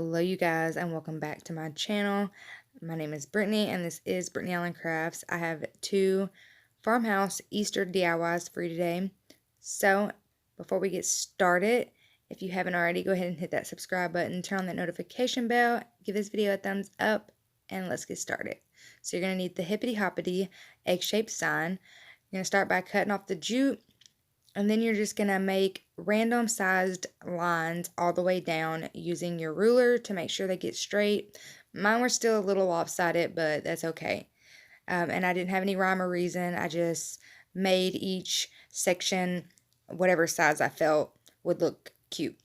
Hello you guys and welcome back to my channel. My name is Brittany and this is Brittany Allen Crafts. I have two Farmhouse Easter DIYs for you today. So before we get started, if you haven't already, go ahead and hit that subscribe button, turn on that notification bell, give this video a thumbs up, and let's get started. So you're going to need the hippity hoppity egg-shaped sign. You're going to start by cutting off the jute. And then you're just going to make random sized lines all the way down using your ruler to make sure they get straight. Mine were still a little lopsided, but that's okay. And I didn't have any rhyme or reason. I just made each section whatever size I felt would look cute.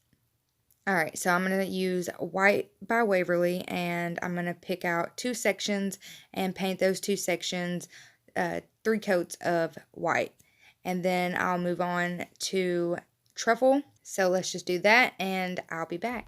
Alright, so I'm going to use White by Waverly, and I'm going to pick out two sections and paint those two sections 3 coats of white. And then I'll move on to truffle. So let's just do that and I'll be back.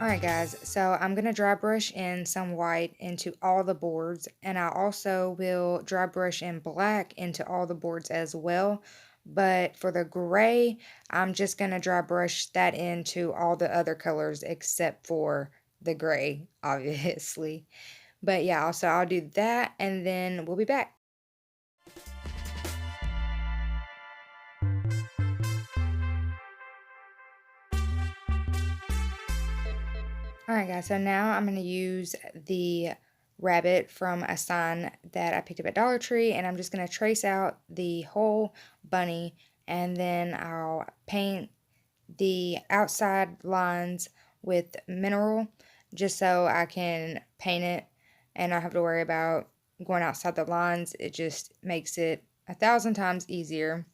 Alright guys, so I'm going to dry brush in some white into all the boards, and I also will dry brush in black into all the boards as well. But for the gray, I'm just going to dry brush that into all the other colors except for the gray, obviously. But yeah, also I'll do that and then we'll be back. Alright guys, so now I'm going to use the rabbit from a sign that I picked up at Dollar Tree, and I'm just going to trace out the whole bunny, and then I'll paint the outside lines with mineral just so I can paint it and not have to worry about going outside the lines. It just makes it 1,000 times easier.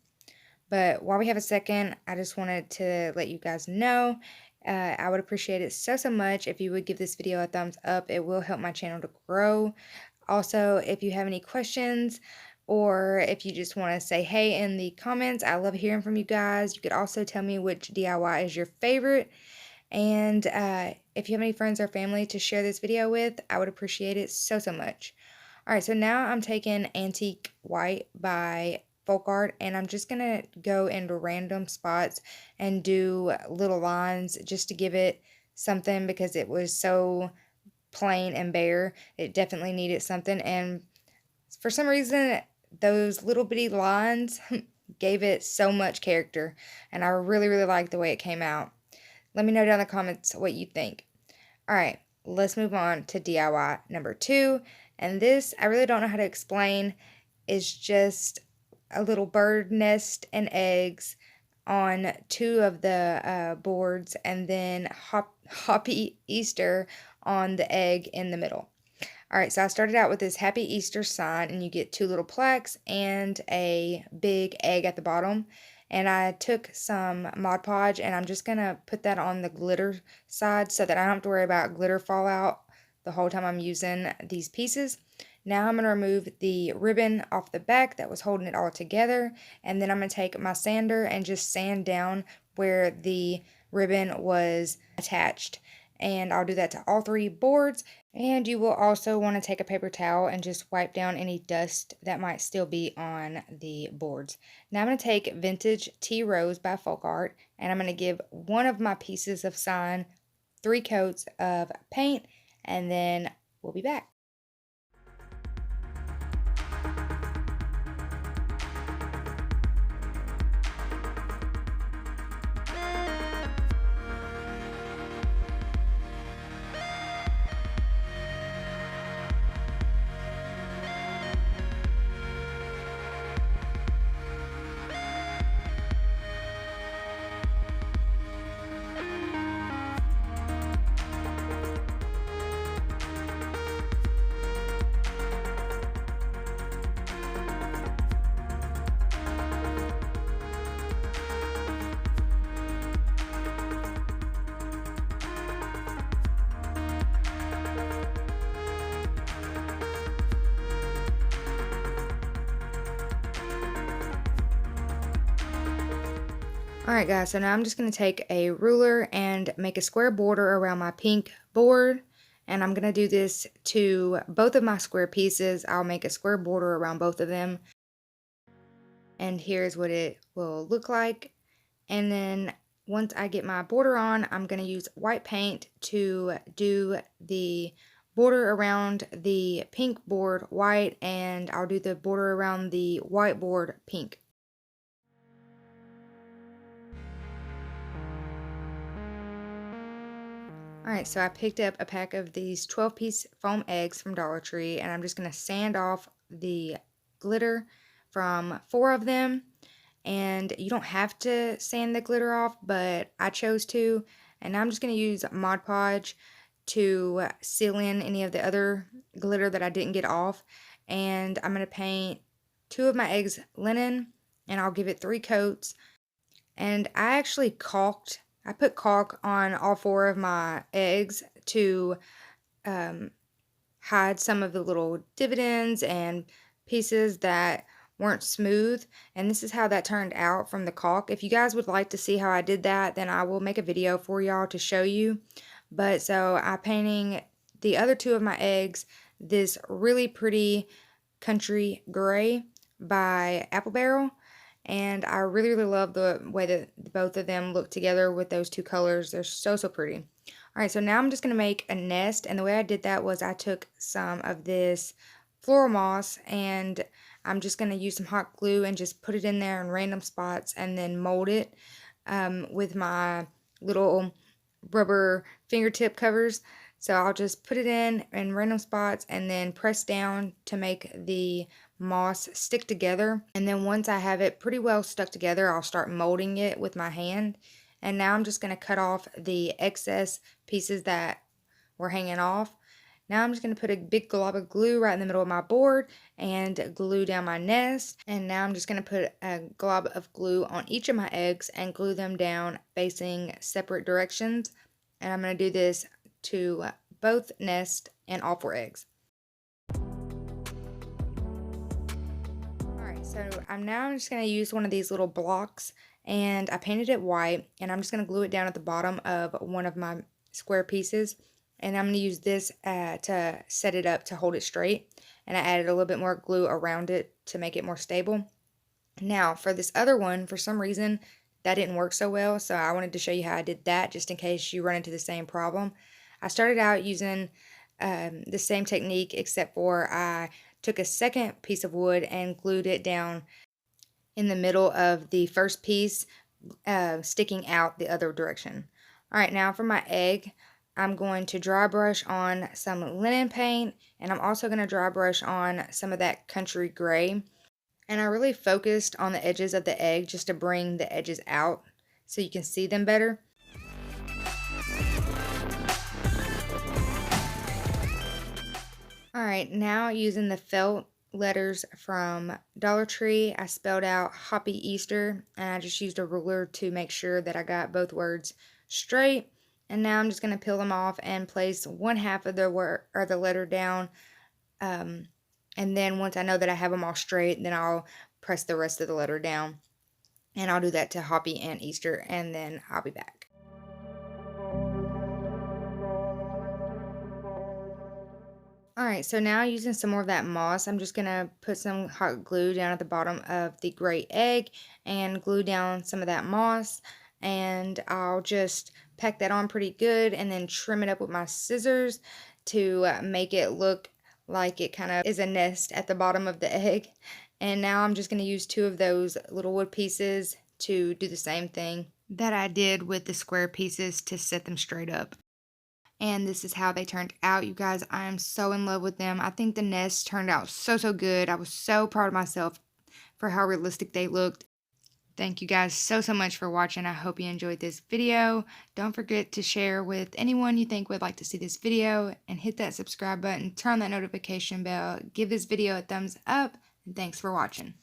But while we have a second, I just wanted to let you guys know I would appreciate it so much if you would give this video a thumbs up. It will help my channel to grow. Also, if you have any questions or if you just want to say hey in the comments, I love hearing from you guys. You could also tell me which DIY is your favorite. And if you have any friends or family to share this video with, I would appreciate it so much. Alright, so now I'm taking Antique White by Folk Art, and I'm just going to go into random spots and do little lines just to give it something, because it was so plain and bare. It definitely needed something, and for some reason those little bitty lines gave it so much character, and I really like the way it came out. Let me know down in the comments what you think. Alright, let's move on to DIY number 2, and this I really don't know how to explain. It's just a little bird nest and eggs on 2 of the boards, and then Happy Easter on the egg in the middle. Alright, so I started out with this Happy Easter sign, and you get 2 little plaques and a big egg at the bottom. And I took some Mod Podge, and I'm just going to put that on the glitter side so that I don't have to worry about glitter fallout the whole time I'm using these pieces. Now I'm going to remove the ribbon off the back that was holding it all together, and then I'm going to take my sander and just sand down where the ribbon was attached. and I'll do that to all 3 boards. And you will also want to take a paper towel and just wipe down any dust that might still be on the boards. Now I'm going to take Vintage Tea Rose by Folk Art, and I'm going to give one of my pieces of sign 3 coats of paint, and then we'll be back. Alright guys, so now I'm just going to take a ruler and make a square border around my pink board. And I'm going to do this to both of my square pieces. I'll make a square border around both of them. And here's what it will look like. And then once I get my border on, I'm going to use white paint to do the border around the pink board white, and I'll do the border around the white board pink. Alright, so I picked up a pack of these 12-piece foam eggs from Dollar Tree, and I'm just going to sand off the glitter from 4 of them. And you don't have to sand the glitter off, but I chose to. And now I'm just going to use Mod Podge to seal in any of the other glitter that I didn't get off. And I'm going to paint 2 of my eggs linen, and I'll give it 3 coats. And I actually I put caulk on all 4 of my eggs to hide some of the little dividends and pieces that weren't smooth, and this is how that turned out from the caulk. If you guys would like to see how I did that, then I will make a video for y'all to show you. But so I'm painting the other 2 of my eggs this really pretty country gray by Apple Barrel. And I really, really love the way that both of them look together with those 2 colors. They're so, so pretty. Alright, so now I'm just going to make a nest. And the way I did that was I took some of this floral moss, and I'm just going to use some hot glue and just put it in there in random spots and then mold it with my little rubber fingertip covers. So I'll just put it in random spots and then press down to make the moss stick together. And then once I have it pretty well stuck together, I'll start molding it with my hand. And now I'm just going to cut off the excess pieces that were hanging off. Now I'm just going to put a big glob of glue right in the middle of my board and glue down my nest. And now I'm just going to put a glob of glue on each of my eggs and glue them down facing separate directions. And I'm going to do this to both nests and all 4 eggs. Alright, so I'm just going to use one of these little blocks, and I painted it white, and I'm just going to glue it down at the bottom of one of my square pieces. And I'm going to use this to set it up to hold it straight. And I added a little bit more glue around it to make it more stable. Now, for this other one, for some reason, that didn't work so well. So I wanted to show you how I did that, just in case you run into the same problem. I started out using the same technique, except for I took a second piece of wood and glued it down in the middle of the first piece, sticking out the other direction. Alright, now for my egg, I'm going to dry brush on some linen paint, and I'm also going to dry brush on some of that country gray. And I really focused on the edges of the egg just to bring the edges out so you can see them better. Alright, now using the felt letters from Dollar Tree, I spelled out Happy Easter, and I just used a ruler to make sure that I got both words straight. And now I'm just going to peel them off and place one half of the word or the letter down. And then once I know that I have them all straight, then I'll press the rest of the letter down. And I'll do that to Happy and Easter, and then I'll be back. Alright, so now using some more of that moss, I'm just going to put some hot glue down at the bottom of the gray egg and glue down some of that moss. And I'll just pack that on pretty good and then trim it up with my scissors to make it look like it kind of is a nest at the bottom of the egg. And now I'm just going to use 2 of those little wood pieces to do the same thing that I did with the square pieces to set them straight up. And this is how they turned out, you guys. I am so in love with them. I think the nests turned out so good. I was so proud of myself for how realistic they looked. Thank you guys so much for watching. I hope you enjoyed this video. Don't forget to share with anyone you think would like to see this video, and hit that subscribe button, turn on that notification bell, give this video a thumbs up, and thanks for watching.